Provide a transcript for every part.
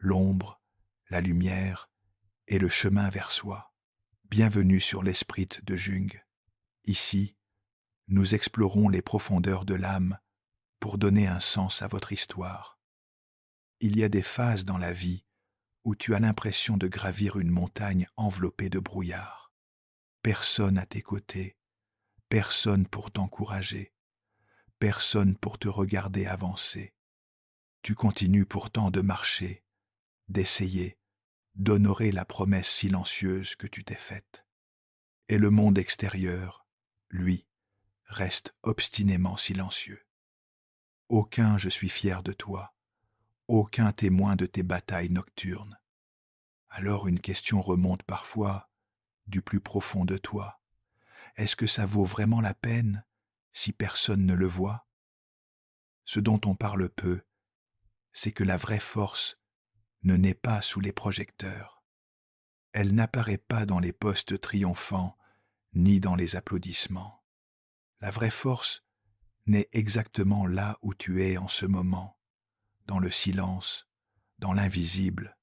l'ombre, la lumière et le chemin vers soi. Bienvenue sur l'Esprit de Jung. Ici, nous explorons les profondeurs de l'âme pour donner un sens à votre histoire. Il y a des phases dans la vie où tu as l'impression de gravir une montagne enveloppée de brouillard. Personne à tes côtés, personne pour t'encourager, personne pour te regarder avancer. Tu continues pourtant de marcher, d'essayer, d'honorer la promesse silencieuse que tu t'es faite. Et le monde extérieur, lui, reste obstinément silencieux. Aucun je suis fier de toi, aucun témoin de tes batailles nocturnes. Alors une question remonte parfois du plus profond de toi. Est-ce que ça vaut vraiment la peine si personne ne le voit? Ce dont on parle peu, c'est que la vraie force ne naît pas sous les projecteurs. Elle n'apparaît pas dans les postes triomphants ni dans les applaudissements. La vraie force naît exactement là où tu es en ce moment, dans le silence, dans l'invisible,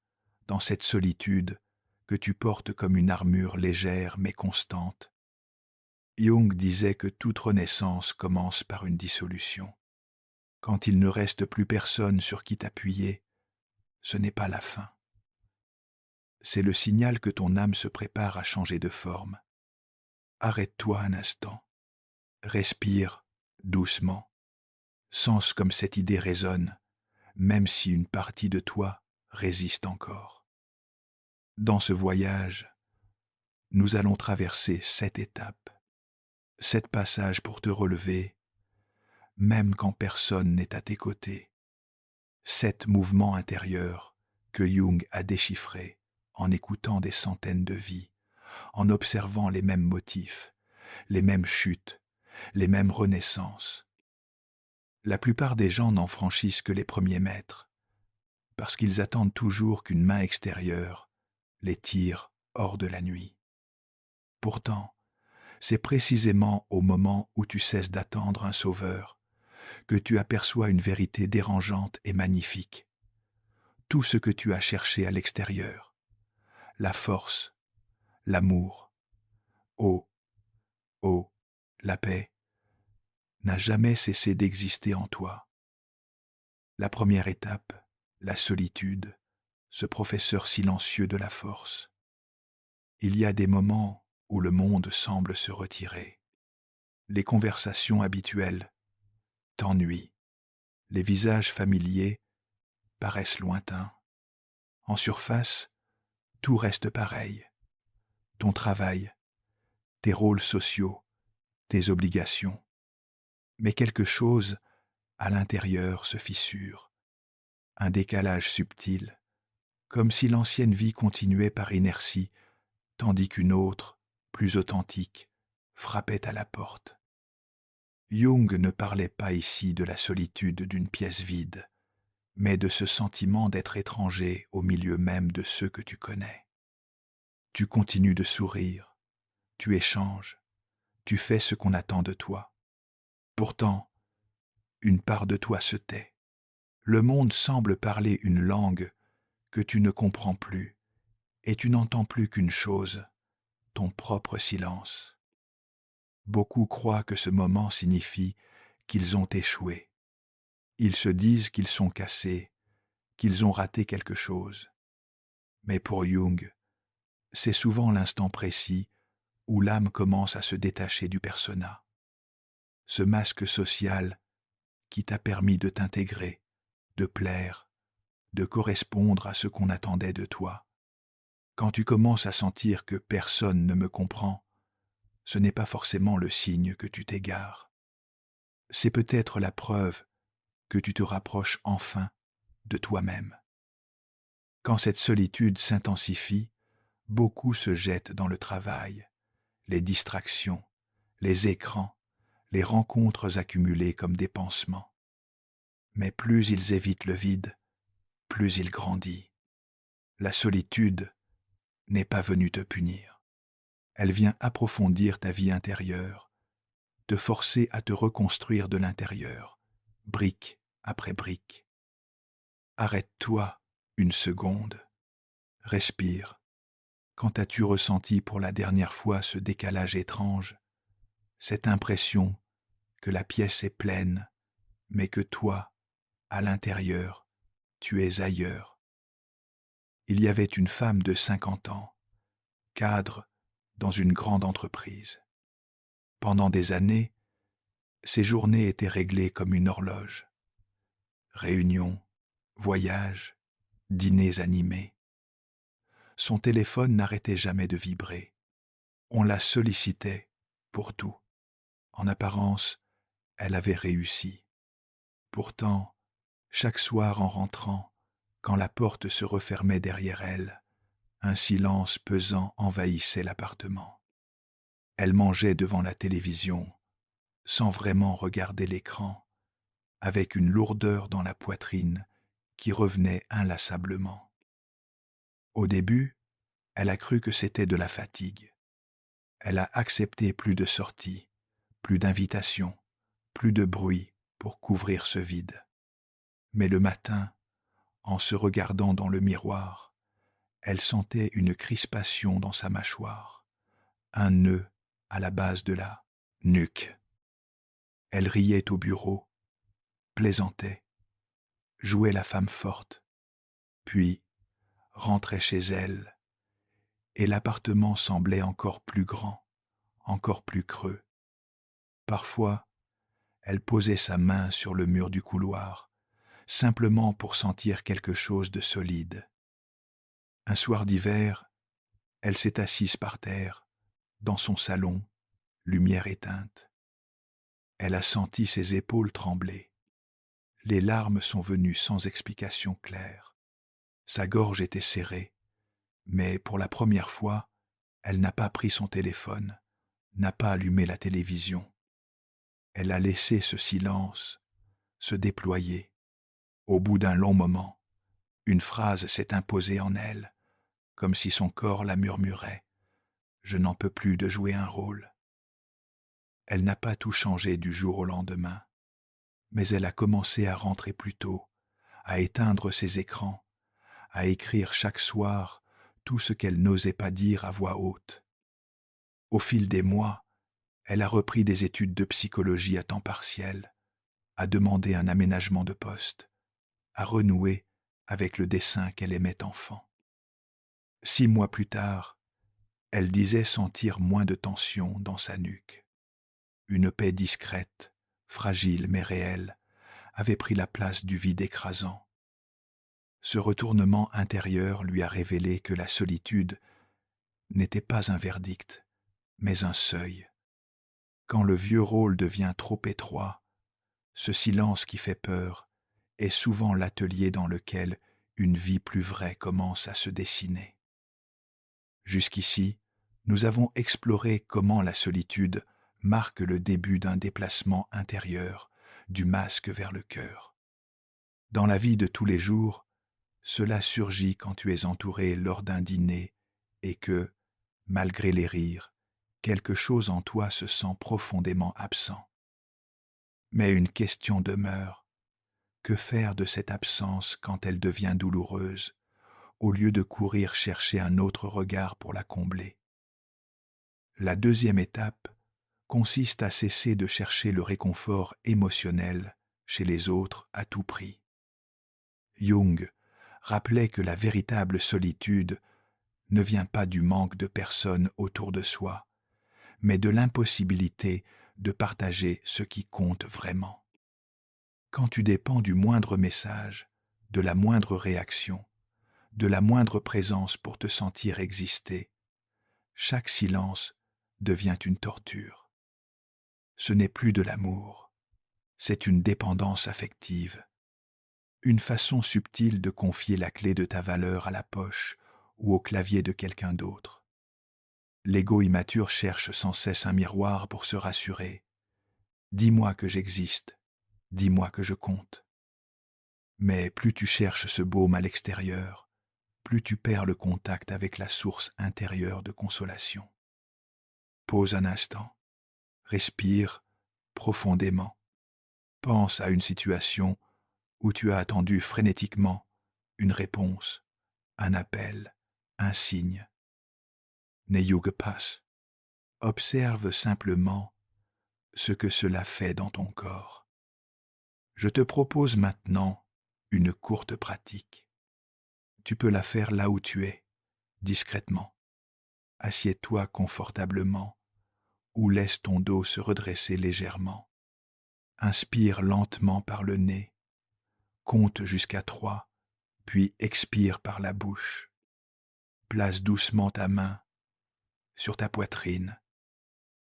dans cette solitude que tu portes comme une armure légère mais constante. Jung disait que toute renaissance commence par une dissolution. Quand il ne reste plus personne sur qui t'appuyer, ce n'est pas la fin. C'est le signal que ton âme se prépare à changer de forme. Arrête-toi un instant. Respire doucement. Sens comme cette idée résonne, même si une partie de toi résiste encore. Dans ce voyage, nous allons traverser 7 étapes, 7 passages pour te relever, même quand personne n'est à tes côtés. 7 mouvements intérieurs que Jung a déchiffrés en écoutant des centaines de vies, en observant les mêmes motifs, les mêmes chutes, les mêmes renaissances. La plupart des gens n'en franchissent que les premiers mètres, parce qu'ils attendent toujours qu'une main extérieure les tire hors de la nuit. Pourtant, c'est précisément au moment où tu cesses d'attendre un sauveur que tu aperçois une vérité dérangeante et magnifique. Tout ce que tu as cherché à l'extérieur, la force, l'amour, oh, la paix, n'a jamais cessé d'exister en toi. La première étape, la solitude, ce professeur silencieux de la force. Il y a des moments où le monde semble se retirer. Les conversations habituelles t'ennuient. Les visages familiers paraissent lointains. En surface, tout reste pareil. Ton travail, tes rôles sociaux, tes obligations. Mais quelque chose, à l'intérieur, se fissure. Un décalage subtil, comme si l'ancienne vie continuait par inertie, tandis qu'une autre, plus authentique, frappait à la porte. Jung ne parlait pas ici de la solitude d'une pièce vide, mais de ce sentiment d'être étranger au milieu même de ceux que tu connais. Tu continues de sourire, tu échanges, tu fais ce qu'on attend de toi. Pourtant, une part de toi se tait. Le monde semble parler une langue que tu ne comprends plus, et tu n'entends plus qu'une chose, ton propre silence. Beaucoup croient que ce moment signifie qu'ils ont échoué. Ils se disent qu'ils sont cassés, qu'ils ont raté quelque chose. Mais pour Jung, c'est souvent l'instant précis où l'âme commence à se détacher du persona. Ce masque social qui t'a permis de t'intégrer, de plaire, de correspondre à ce qu'on attendait de toi. Quand tu commences à sentir que personne ne me comprend, ce n'est pas forcément le signe que tu t'égares. C'est peut-être la preuve que tu te rapproches enfin de toi-même. Quand cette solitude s'intensifie, beaucoup se jettent dans le travail, les distractions, les écrans, les rencontres accumulées comme des pansements. Mais plus ils évitent le vide, plus il grandit. La solitude n'est pas venue te punir. Elle vient approfondir ta vie intérieure, te forcer à te reconstruire de l'intérieur, brique après brique. Arrête-toi Une seconde. Respire. Quand as-tu ressenti pour la dernière fois ce décalage étrange, cette impression que la pièce est pleine, mais que toi, à l'intérieur, tu es ailleurs? Il y avait une femme de 50 ans, cadre dans une grande entreprise. Pendant des années, ses journées étaient réglées comme une horloge. Réunions, voyages, dîners animés. Son téléphone n'arrêtait jamais de vibrer. On la sollicitait pour tout. En apparence, elle avait réussi. Pourtant, chaque soir en rentrant, quand la porte se refermait derrière elle, un silence pesant envahissait l'appartement. Elle mangeait devant la télévision, sans vraiment regarder l'écran, avec une lourdeur dans la poitrine qui revenait inlassablement. Au début, elle a cru que c'était de la fatigue. Elle a accepté plus de sorties, plus d'invitations, plus de bruit pour couvrir ce vide. Mais le matin, en se regardant dans le miroir, elle sentait une crispation dans sa mâchoire, un nœud à la base de la nuque. Elle riait au bureau, plaisantait, jouait la femme forte, puis rentrait chez elle, et l'appartement semblait encore plus grand, encore plus creux. Parfois, elle posait sa main sur le mur du couloir, simplement pour sentir quelque chose de solide. Un soir d'hiver, elle s'est assise par terre, dans son salon, lumière éteinte. Elle a senti ses épaules trembler. Les larmes sont venues sans explication claire. Sa gorge était serrée, mais pour la première fois, elle n'a pas pris son téléphone, n'a pas allumé la télévision. Elle a laissé ce silence se déployer. Au bout d'un long moment, une phrase s'est imposée en elle, comme si son corps la murmurait. Je n'en peux plus de jouer un rôle. Elle n'a pas tout changé du jour au lendemain, mais elle a commencé à rentrer plus tôt, à éteindre ses écrans, à écrire chaque soir tout ce qu'elle n'osait pas dire à voix haute. Au fil des mois, elle a repris des études de psychologie à temps partiel, a demandé un aménagement de poste, a renoué avec le dessin qu'elle aimait enfant. 6 mois plus tard, elle disait sentir moins de tension dans sa nuque. Une paix discrète, fragile mais réelle, avait pris la place du vide écrasant. Ce retournement intérieur lui a révélé que la solitude n'était pas un verdict, mais un seuil. Quand le vieux rôle devient trop étroit, ce silence qui fait peur est souvent l'atelier dans lequel une vie plus vraie commence à se dessiner. Jusqu'ici, nous avons exploré comment la solitude marque le début d'un déplacement intérieur, du masque vers le cœur. Dans la vie de tous les jours, cela surgit quand tu es entouré lors d'un dîner et que, malgré les rires, quelque chose en toi se sent profondément absent. Mais une question demeure. Que faire de cette absence quand elle devient douloureuse, au lieu de courir chercher un autre regard pour la combler? La deuxième étape consiste à cesser de chercher le réconfort émotionnel chez les autres à tout prix. Jung rappelait que la véritable solitude ne vient pas du manque de personnes autour de soi, mais de l'impossibilité de partager ce qui compte vraiment. Quand tu dépends du moindre message, de la moindre réaction, de la moindre présence pour te sentir exister, chaque silence devient une torture. Ce n'est plus de l'amour, c'est une dépendance affective, une façon subtile de confier la clé de ta valeur à la poche ou au clavier de quelqu'un d'autre. L'ego immature cherche sans cesse un miroir pour se rassurer. Dis-moi que j'existe, dis-moi que je compte. Mais plus tu cherches ce baume à l'extérieur, plus tu perds le contact avec la source intérieure de consolation. Pose un instant, respire profondément, pense à une situation où tu as attendu frénétiquement une réponse, un appel, un signe. Ne ljuge pas. Observe simplement ce que cela fait dans ton corps. Je te propose maintenant une courte pratique. Tu peux la faire là où tu es, discrètement. Assieds-toi confortablement ou laisse ton dos se redresser légèrement. Inspire lentement par le nez, compte jusqu'à 3, puis expire par la bouche. Place doucement ta main sur ta poitrine.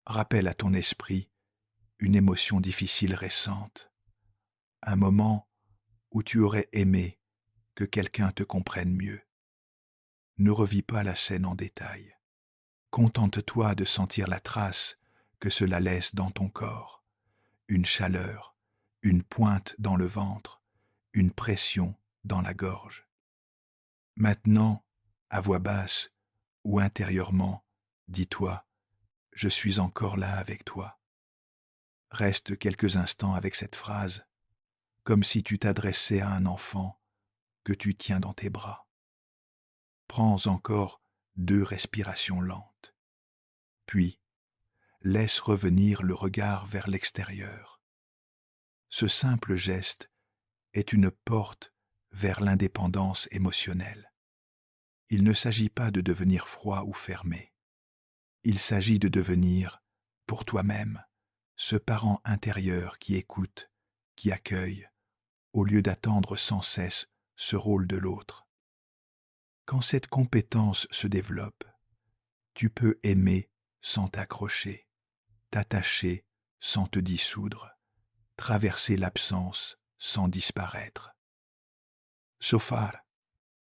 Rappelle à ton esprit une émotion difficile récente, un moment où tu aurais aimé que quelqu'un te comprenne mieux. Ne revis pas la scène en détail. Contente-toi de sentir la trace que cela laisse dans ton corps, une chaleur, une pointe dans le ventre, une pression dans la gorge. Maintenant, à voix basse ou intérieurement, dis-toi, je suis encore là avec toi. Reste quelques instants avec cette phrase, comme si tu t'adressais à un enfant que tu tiens dans tes bras. Prends encore 2 respirations lentes. Puis, laisse revenir le regard vers l'extérieur. Ce simple geste est une porte vers l'indépendance émotionnelle. Il ne s'agit pas de devenir froid ou fermé. Il s'agit de devenir, pour toi-même, ce parent intérieur qui écoute, qui accueille, au lieu d'attendre sans cesse ce rôle de l'autre. Quand cette compétence se développe, tu peux aimer sans t'accrocher, t'attacher sans te dissoudre, traverser l'absence sans disparaître. So far,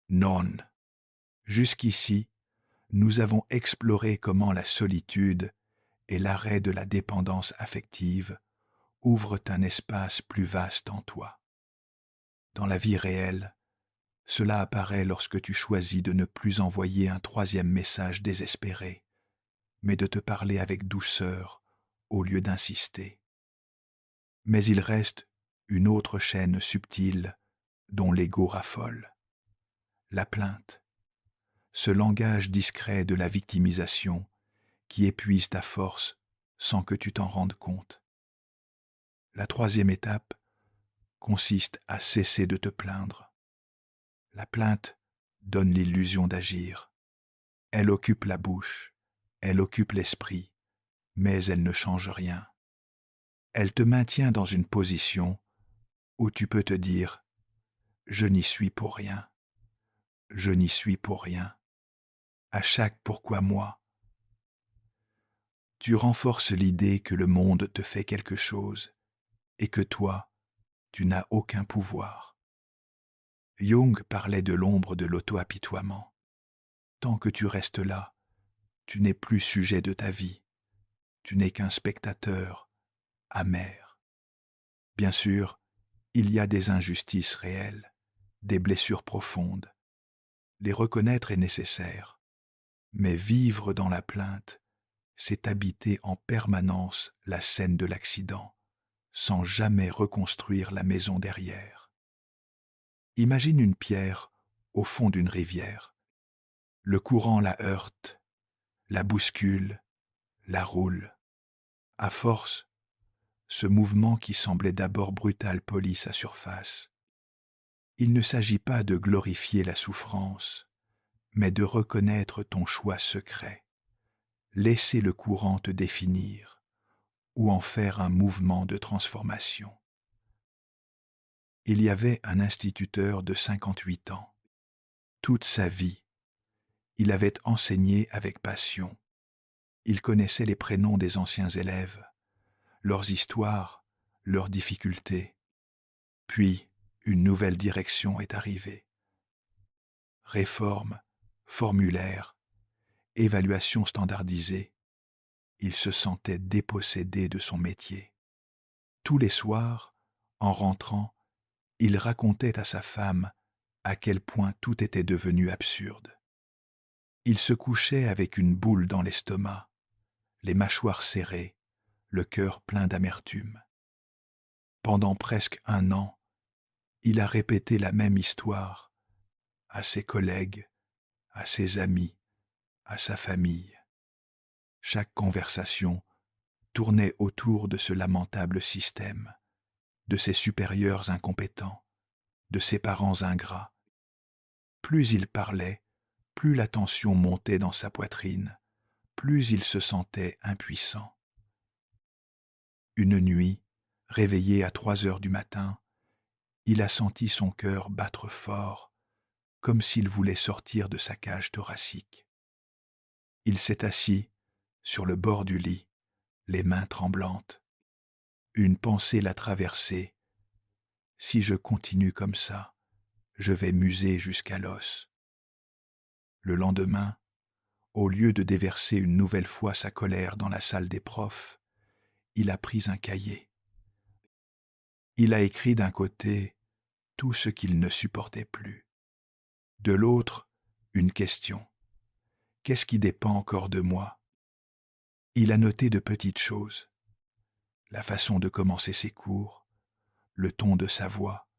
non. Jusqu'ici, nous avons exploré comment la solitude et l'arrêt de la dépendance affective ouvrent un espace plus vaste en toi. Dans la vie réelle, cela apparaît lorsque tu choisis de ne plus envoyer un 3e message désespéré, mais de te parler avec douceur au lieu d'insister. Mais il reste une autre chaîne subtile dont l'ego raffole. La plainte, ce langage discret de la victimisation qui épuise ta force sans que tu t'en rendes compte. La 3e étape consiste à cesser de te plaindre. La plainte donne l'illusion d'agir. Elle occupe la bouche, elle occupe l'esprit, mais elle ne change rien. Elle te maintient dans une position où tu peux te dire « je n'y suis pour rien, je n'y suis pour rien ». À chaque « pourquoi moi », tu renforces l'idée que le monde te fait quelque chose et que toi, tu n'as aucun pouvoir. Jung parlait de l'ombre de l'auto-apitoiement. Tant que tu restes là, tu n'es plus sujet de ta vie, tu n'es qu'un spectateur amer. Bien sûr, il y a des injustices réelles, des blessures profondes. Les reconnaître est nécessaire, mais vivre dans la plainte, c'est habiter en permanence la scène de l'accident, sans jamais reconstruire la maison derrière. Imagine une pierre au fond d'une rivière. Le courant la heurte, la bouscule, la roule. À force, ce mouvement qui semblait d'abord brutal polit sa surface. Il ne s'agit pas de glorifier la souffrance, mais de reconnaître ton choix secret. Laisser le courant te définir, ou en faire un mouvement de transformation. Il y avait un instituteur de 58 ans. Toute sa vie, il avait enseigné avec passion. Il connaissait les prénoms des anciens élèves, leurs histoires, leurs difficultés. Puis, une nouvelle direction est arrivée. Réforme, formulaire, évaluation standardisée. Il se sentait dépossédé de son métier. Tous les soirs, en rentrant, il racontait à sa femme à quel point tout était devenu absurde. Il se couchait avec une boule dans l'estomac, les mâchoires serrées, le cœur plein d'amertume. Pendant presque 1 an, il a répété la même histoire, à ses collègues, à ses amis, à sa famille. Chaque conversation tournait autour de ce lamentable système, de ses supérieurs incompétents, de ses parents ingrats. Plus il parlait, plus la tension montait dans sa poitrine, plus il se sentait impuissant. Une nuit, réveillé à 3 heures du matin, il a senti son cœur battre fort, comme s'il voulait sortir de sa cage thoracique. Il s'est assis sur le bord du lit, les mains tremblantes. Une pensée l'a traversé. Si je continue comme ça, je vais m'user jusqu'à l'os. Le lendemain, au lieu de déverser une nouvelle fois sa colère dans la salle des profs, il a pris un cahier. Il a écrit d'un côté tout ce qu'il ne supportait plus. De l'autre, une question. Qu'est-ce qui dépend encore de moi? Il a noté de petites choses. La façon de commencer ses cours, le ton de sa voix,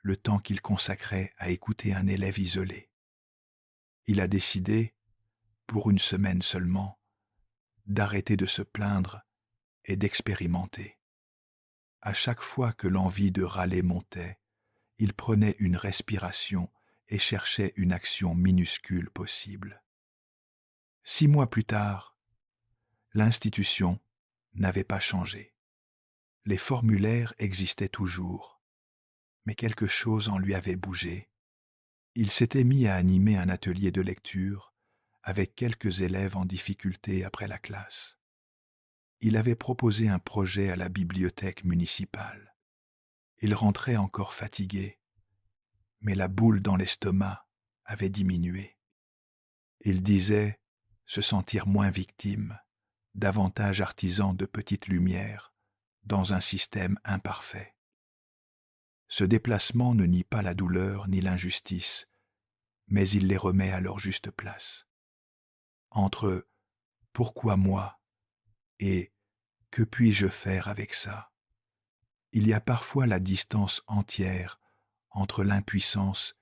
le temps qu'il consacrait à écouter un élève isolé. Il a décidé, pour une semaine seulement, d'arrêter de se plaindre et d'expérimenter. À chaque fois que l'envie de râler montait, il prenait une respiration et cherchait une action minuscule possible. 6 mois plus tard, l'institution n'avait pas changé. Les formulaires existaient toujours, mais quelque chose en lui avait bougé. Il s'était mis à animer un atelier de lecture avec quelques élèves en difficulté après la classe. Il avait proposé un projet à la bibliothèque municipale. Il rentrait encore fatigué, mais la boule dans l'estomac avait diminué. Il disait se sentir moins victime, davantage artisan de petites lumières, dans un système imparfait. Ce déplacement ne nie pas la douleur ni l'injustice, mais il les remet à leur juste place. Entre « pourquoi moi » et « que puis-je faire avec ça ?» il y a parfois la distance entière entre l'impuissance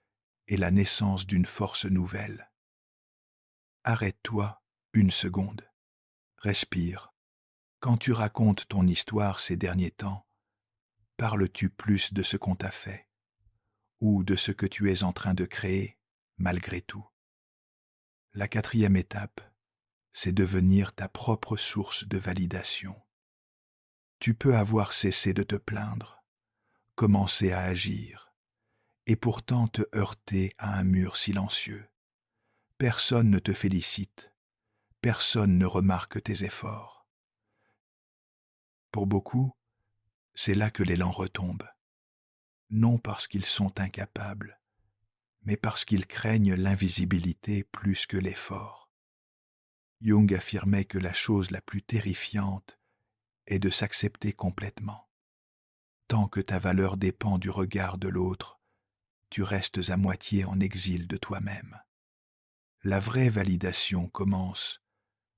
et la naissance d'une force nouvelle. Arrête-toi une seconde. Respire. Quand tu racontes ton histoire ces derniers temps, parles-tu plus de ce qu'on t'a fait ou de ce que tu es en train de créer malgré tout? La 4e étape, c'est devenir ta propre source de validation. Tu peux avoir cessé de te plaindre, commencer à agir, et pourtant te heurter à un mur silencieux. Personne ne te félicite, personne ne remarque tes efforts. Pour beaucoup, c'est là que l'élan retombe, non parce qu'ils sont incapables, mais parce qu'ils craignent l'invisibilité plus que l'effort. Jung affirmait que la chose la plus terrifiante est de s'accepter complètement. Tant que ta valeur dépend du regard de l'autre, tu restes à moitié en exil de toi-même. La vraie validation commence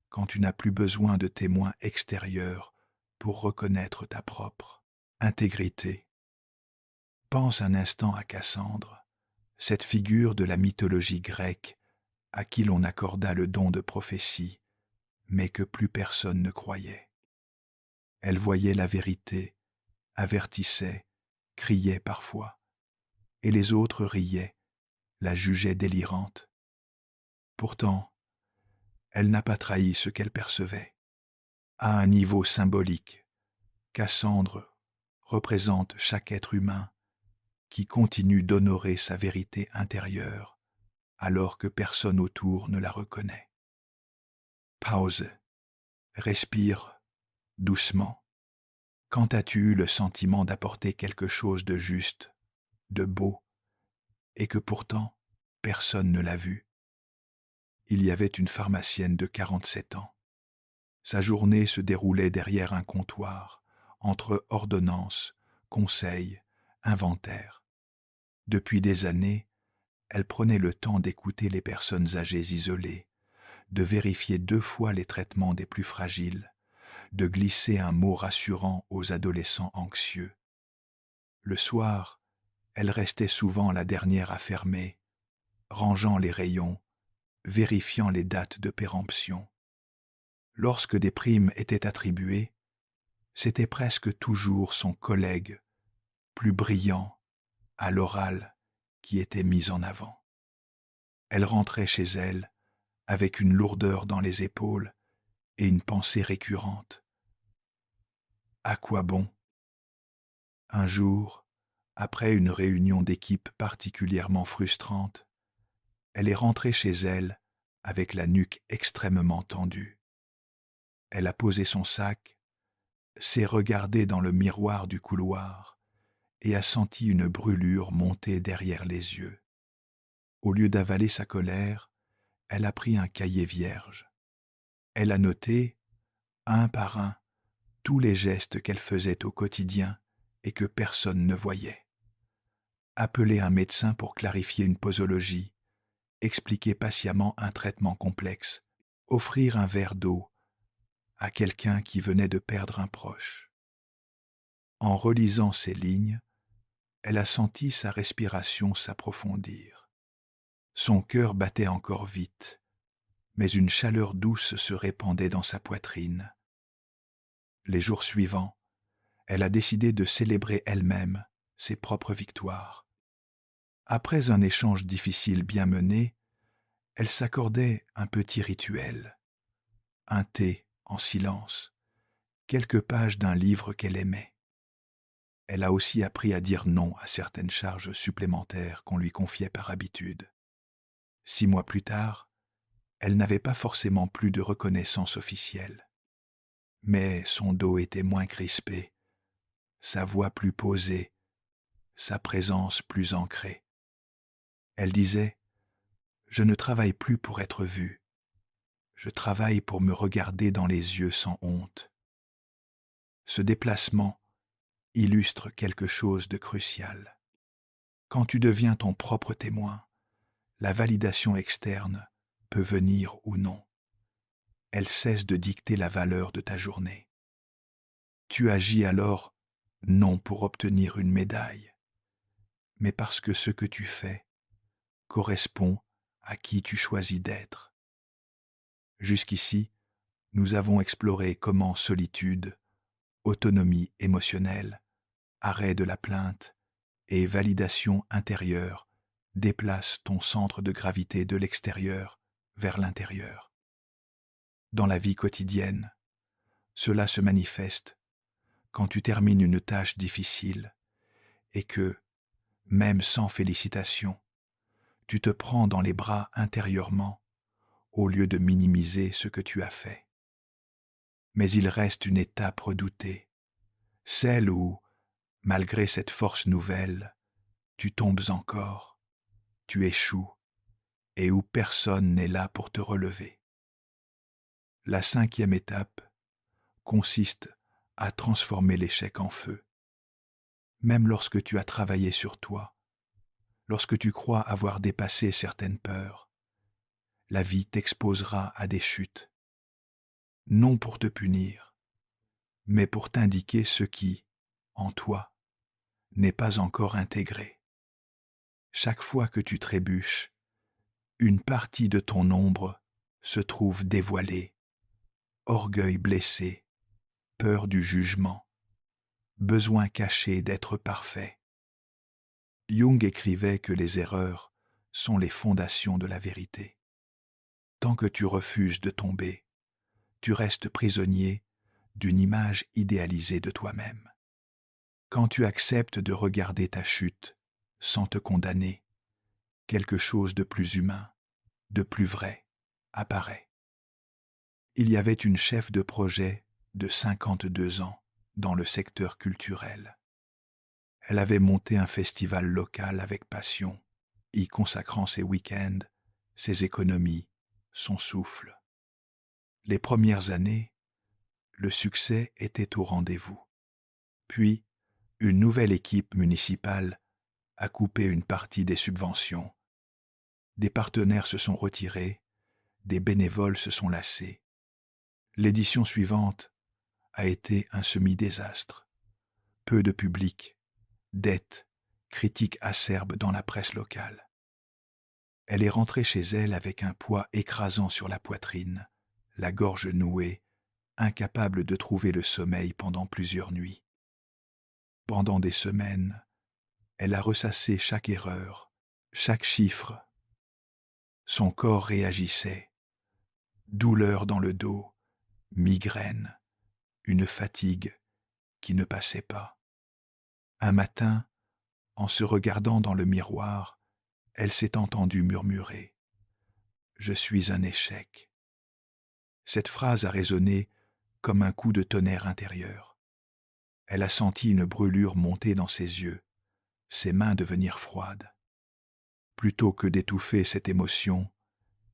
quand tu n'as plus besoin de témoins extérieurs pour reconnaître ta propre intégrité. Pense un instant à Cassandre, cette figure de la mythologie grecque à qui l'on accorda le don de prophétie, mais que plus personne ne croyait. Elle voyait la vérité, avertissait, criait parfois, et les autres riaient, la jugeaient délirante. Pourtant, elle n'a pas trahi ce qu'elle percevait. À un niveau symbolique, Cassandre représente chaque être humain qui continue d'honorer sa vérité intérieure alors que personne autour ne la reconnaît. Pause. Respire doucement. Quand as-tu eu le sentiment d'apporter quelque chose de juste, de beau, et que pourtant personne ne l'a vu? Il y avait une pharmacienne de 47 ans. Sa journée se déroulait derrière un comptoir, entre ordonnances, conseils, inventaires. Depuis des années, elle prenait le temps d'écouter les personnes âgées isolées, de vérifier 2 fois les traitements des plus fragiles, de glisser un mot rassurant aux adolescents anxieux. Le soir, elle restait souvent la dernière à fermer, rangeant les rayons, vérifiant les dates de péremption. Lorsque des primes étaient attribuées, c'était presque toujours son collègue, plus brillant, à l'oral, qui était mis en avant. Elle rentrait chez elle avec une lourdeur dans les épaules et une pensée récurrente. À quoi bon? Un jour, après une réunion d'équipe particulièrement frustrante, elle est rentrée chez elle avec la nuque extrêmement tendue. Elle a posé son sac, s'est regardée dans le miroir du couloir et a senti une brûlure monter derrière les yeux. Au lieu d'avaler sa colère, elle a pris un cahier vierge. Elle a noté, un par un, tous les gestes qu'elle faisait au quotidien et que personne ne voyait. Appeler un médecin pour clarifier une posologie, expliquer patiemment un traitement complexe, offrir un verre d'eau à quelqu'un qui venait de perdre un proche. En relisant ces lignes, elle a senti sa respiration s'approfondir. Son cœur battait encore vite, mais une chaleur douce se répandait dans sa poitrine. Les jours suivants, elle a décidé de célébrer elle-même ses propres victoires. Après un échange difficile bien mené, elle s'accordait un petit rituel, un thé en silence, quelques pages d'un livre qu'elle aimait. Elle a aussi appris à dire non à certaines charges supplémentaires qu'on lui confiait par habitude. 6 mois plus tard, elle n'avait pas forcément plus de reconnaissance officielle. Mais son dos était moins crispé, sa voix plus posée, sa présence plus ancrée. Elle disait « Je ne travaille plus pour être vue. Je travaille pour me regarder dans les yeux sans honte. » Ce déplacement illustre quelque chose de crucial. Quand tu deviens ton propre témoin, la validation externe peut venir ou non. Elle cesse de dicter la valeur de ta journée. Tu agis alors non pour obtenir une médaille, mais parce que ce que tu fais correspond à qui tu choisis d'être. Jusqu'ici, nous avons exploré comment solitude, autonomie émotionnelle, arrêt de la plainte et validation intérieure déplacent ton centre de gravité de l'extérieur vers l'intérieur. Dans la vie quotidienne, cela se manifeste quand tu termines une tâche difficile et que, même sans félicitations, tu te prends dans les bras intérieurement au lieu de minimiser ce que tu as fait. Mais il reste une étape redoutée, celle où, malgré cette force nouvelle, tu tombes encore, tu échoues, et où personne n'est là pour te relever. La 5e étape consiste à transformer l'échec en feu. Même lorsque tu as travaillé sur toi, lorsque tu crois avoir dépassé certaines peurs, la vie t'exposera à des chutes, non pour te punir, mais pour t'indiquer ce qui, en toi, n'est pas encore intégré. Chaque fois que tu trébuches, une partie de ton ombre se trouve dévoilée, orgueil blessé, peur du jugement, besoin caché d'être parfait. Jung écrivait que les erreurs sont les fondations de la vérité. Tant que tu refuses de tomber, tu restes prisonnier d'une image idéalisée de toi-même. Quand tu acceptes de regarder ta chute sans te condamner, quelque chose de plus humain, de plus vrai, apparaît. Il y avait une chef de projet de 52 ans dans le secteur culturel. Elle avait monté un festival local avec passion, y consacrant ses week-ends, ses économies, son souffle. Les premières années, le succès était au rendez-vous. Puis, une nouvelle équipe municipale a coupé une partie des subventions. Des partenaires se sont retirés, des bénévoles se sont lassés. L'édition suivante a été un semi-désastre. Peu de public, dettes, critiques acerbes dans la presse locale. Elle est rentrée chez elle avec un poids écrasant sur la poitrine, la gorge nouée, incapable de trouver le sommeil pendant plusieurs nuits. Pendant des semaines, elle a ressassé chaque erreur, chaque chiffre. Son corps réagissait. Douleur dans le dos, migraine, une fatigue qui ne passait pas. Un matin, en se regardant dans le miroir, elle s'est entendue murmurer « Je suis un échec ». Cette phrase a résonné comme un coup de tonnerre intérieur. Elle a senti une brûlure monter dans ses yeux, ses mains devenir froides. Plutôt que d'étouffer cette émotion,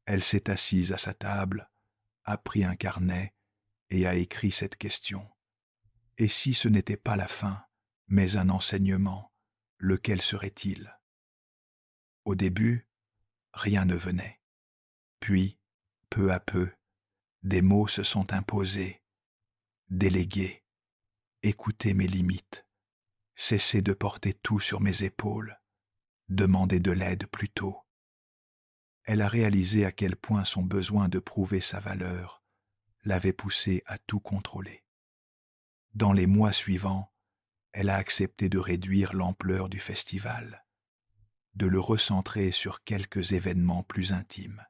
elle s'est assise à sa table, a pris un carnet et a écrit cette question. Et si ce n'était pas la fin, mais un enseignement, lequel serait-il? Au début, rien ne venait. Puis, peu à peu, des mots se sont imposés. Déléguer, écouter mes limites, cesser de porter tout sur mes épaules, demander de l'aide plus tôt. Elle a réalisé à quel point son besoin de prouver sa valeur l'avait poussée à tout contrôler. Dans les mois suivants, elle a accepté de réduire l'ampleur du festival, de le recentrer sur quelques événements plus intimes.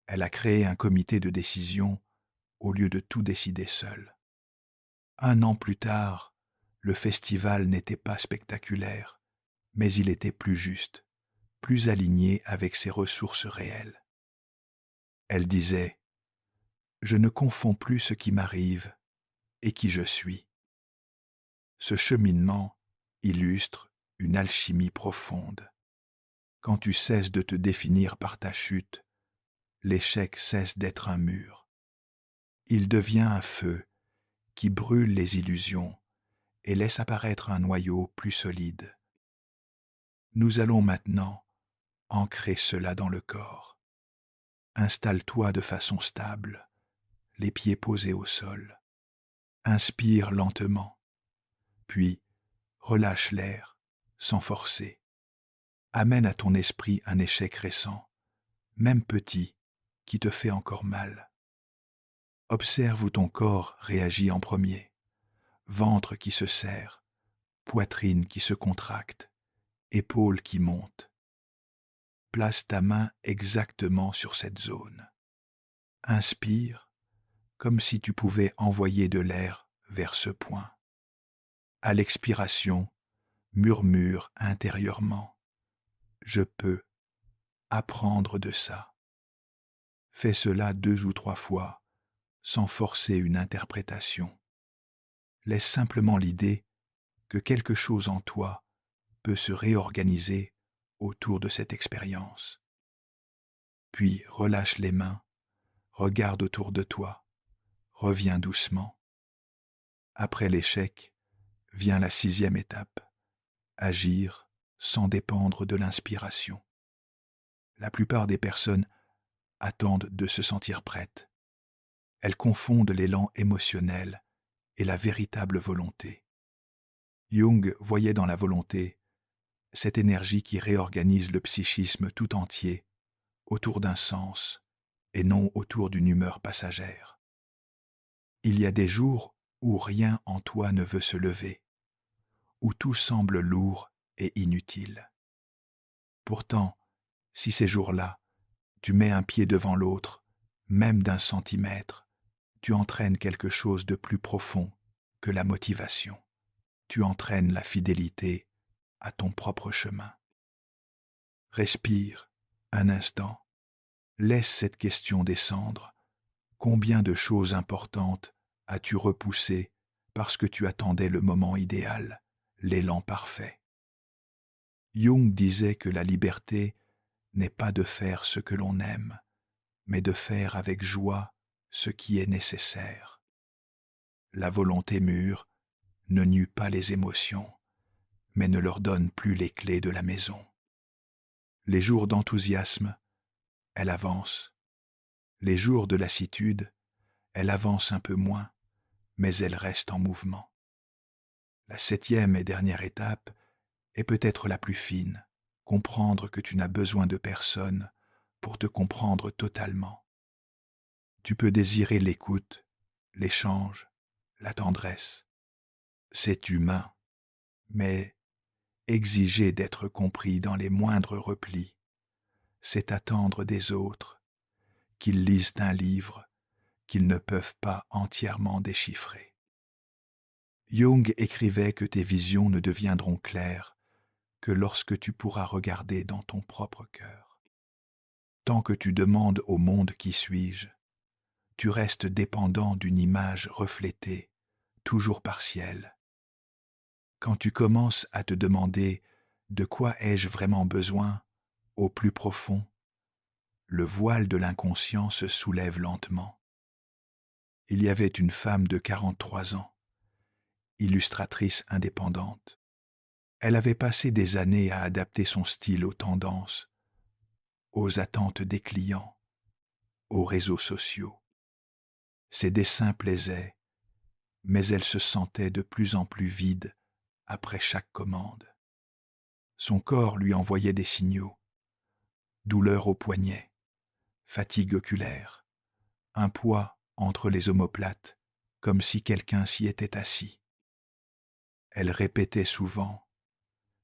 Elle a créé un comité de décision au lieu de tout décider seule. 1 an plus tard, le festival n'était pas spectaculaire, mais il était plus juste, plus aligné avec ses ressources réelles. Elle disait « Je ne confonds plus ce qui m'arrive et qui je suis ». Ce cheminement illustre une alchimie profonde. Quand tu cesses de te définir par ta chute, l'échec cesse d'être un mur. Il devient un feu qui brûle les illusions et laisse apparaître un noyau plus solide. Nous allons maintenant ancrer cela dans le corps. Installe-toi de façon stable, les pieds posés au sol. Inspire lentement, puis relâche l'air sans forcer. Amène à ton esprit un échec récent, même petit, qui te fait encore mal. Observe où ton corps réagit en premier. Ventre qui se serre, poitrine qui se contracte, épaules qui montent. Place ta main exactement sur cette zone. Inspire, comme si tu pouvais envoyer de l'air vers ce point. À l'expiration, murmure intérieurement « Je peux apprendre de ça ». Fais cela 2 ou 3 fois, sans forcer une interprétation. Laisse simplement l'idée que quelque chose en toi peut se réorganiser autour de cette expérience. Puis relâche les mains, regarde autour de toi, reviens doucement. Après l'échec, vient la 6e étape, agir sans dépendre de l'inspiration. La plupart des personnes attendent de se sentir prêtes. Elles confondent l'élan émotionnel et la véritable volonté. Jung voyait dans la volonté cette énergie qui réorganise le psychisme tout entier autour d'un sens et non autour d'une humeur passagère. Il y a des jours où rien en toi ne veut se lever, où tout semble lourd et inutile. Pourtant, si ces jours-là, tu mets un pied devant l'autre, même d'1 centimètre, tu entraînes quelque chose de plus profond que la motivation. Tu entraînes la fidélité à ton propre chemin. Respire un instant. Laisse cette question descendre. Combien de choses importantes as-tu repoussées parce que tu attendais le moment idéal, l'élan parfait? Jung disait que la liberté n'est pas de faire ce que l'on aime, mais de faire avec joie ce qui est nécessaire. La volonté mûre ne nuit pas les émotions, mais ne leur donne plus les clés de la maison. Les jours d'enthousiasme, elle avance. Les jours de lassitude, elle avance un peu moins, mais elle reste en mouvement. La 7e et dernière étape est peut-être la plus fine, comprendre que tu n'as besoin de personne pour te comprendre totalement. Tu peux désirer l'écoute, l'échange, la tendresse. C'est humain, mais exiger d'être compris dans les moindres replis, c'est attendre des autres qu'ils lisent un livre qu'ils ne peuvent pas entièrement déchiffrer. Jung écrivait que tes visions ne deviendront claires que lorsque tu pourras regarder dans ton propre cœur. Tant que tu demandes au monde qui suis-je, tu restes dépendant d'une image reflétée, toujours partielle. Quand tu commences à te demander de quoi ai-je vraiment besoin, au plus profond, le voile de l'inconscient se soulève lentement. Il y avait une femme de 43 ans, illustratrice indépendante. Elle avait passé des années à adapter son style aux tendances, aux attentes des clients, aux réseaux sociaux. Ses dessins plaisaient, mais elle se sentait de plus en plus vide après chaque commande. Son corps lui envoyait des signaux: douleur au poignet, fatigue oculaire, un poids entre les omoplates, comme si quelqu'un s'y était assis. Elle répétait souvent: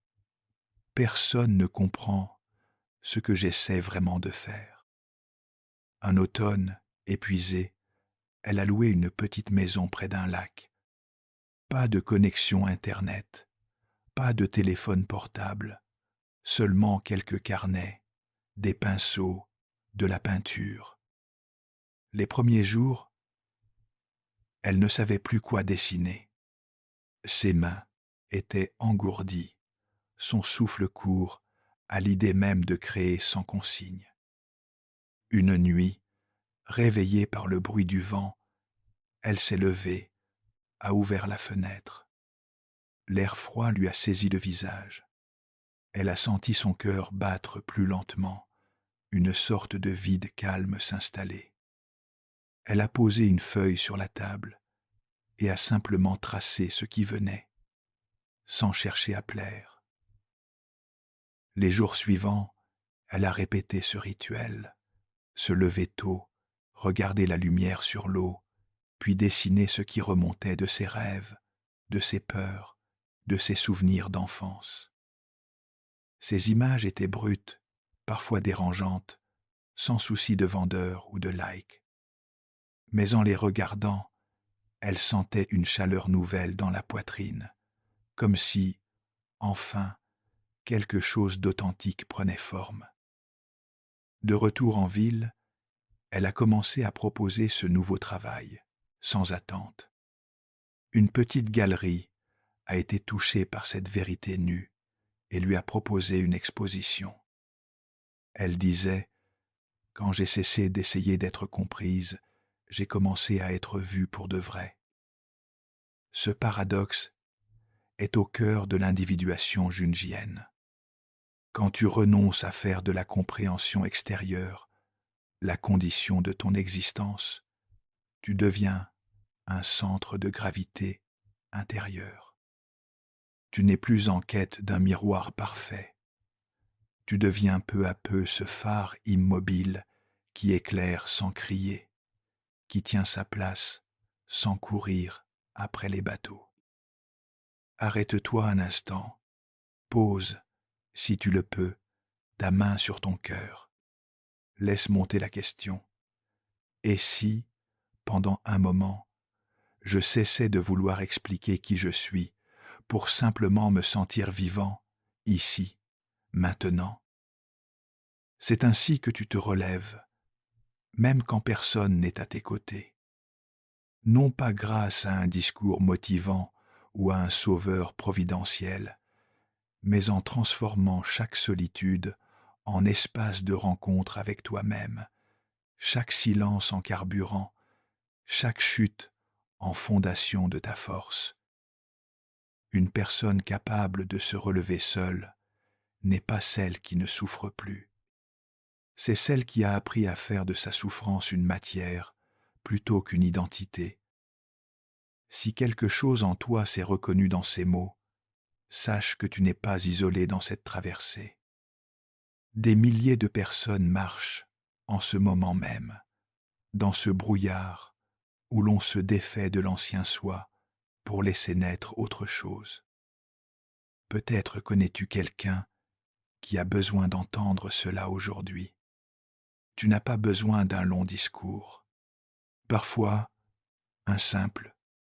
« Personne ne comprend ce que j'essaie vraiment de faire. » Un automne, épuisée, elle a loué une petite maison près d'un lac. Pas de connexion Internet, pas de téléphone portable, seulement quelques carnets, des pinceaux, de la peinture. Les premiers jours, elle ne savait plus quoi dessiner. Ses mains étaient engourdies, son souffle court à l'idée même de créer sans consigne. Une nuit, réveillée par le bruit du vent, elle s'est levée, a ouvert la fenêtre. L'air froid lui a saisi le visage. Elle a senti son cœur battre plus lentement, une sorte de vide calme s'installer. Elle a posé une feuille sur la table et a simplement tracé ce qui venait, sans chercher à plaire. Les jours suivants, elle a répété ce rituel, se lever tôt, regarder la lumière sur l'eau, puis dessiner ce qui remontait de ses rêves, de ses peurs, de ses souvenirs d'enfance. Ces images étaient brutes, parfois dérangeantes, sans souci de vendeur ou de like. Mais en les regardant, elle sentait une chaleur nouvelle dans la poitrine, comme si, enfin, quelque chose d'authentique prenait forme. De retour en ville, elle a commencé à proposer ce nouveau travail, sans attente. Une petite galerie a été touchée par cette vérité nue et lui a proposé une exposition. Elle disait: « Quand j'ai cessé d'essayer d'être comprise, j'ai commencé à être vue pour de vrai. » Ce paradoxe est au cœur de l'individuation jungienne. Quand tu renonces à faire de la compréhension extérieure la condition de ton existence, tu deviens un centre de gravité intérieur. Tu n'es plus en quête d'un miroir parfait. Tu deviens peu à peu ce phare immobile qui éclaire sans crier, qui tient sa place sans courir après les bateaux. Arrête-toi un instant, pose, si tu le peux, ta main sur ton cœur. Laisse monter la question. Et si, pendant un moment, je cessais de vouloir expliquer qui je suis pour simplement me sentir vivant, ici, maintenant? C'est ainsi que tu te relèves, même quand personne n'est à tes côtés. Non pas grâce à un discours motivant ou à un sauveur providentiel, mais en transformant chaque solitude en espace de rencontre avec toi-même, chaque silence en carburant, chaque chute en fondation de ta force. Une personne capable de se relever seule n'est pas celle qui ne souffre plus. C'est celle qui a appris à faire de sa souffrance une matière plutôt qu'une identité. Si quelque chose en toi s'est reconnu dans ces mots, sache que tu n'es pas isolé dans cette traversée. Des milliers de personnes marchent en ce moment même, dans ce brouillard où l'on se défait de l'ancien soi pour laisser naître autre chose. Peut-être connais-tu quelqu'un qui a besoin d'entendre cela aujourd'hui. Tu n'as pas besoin d'un long discours. Parfois, un simple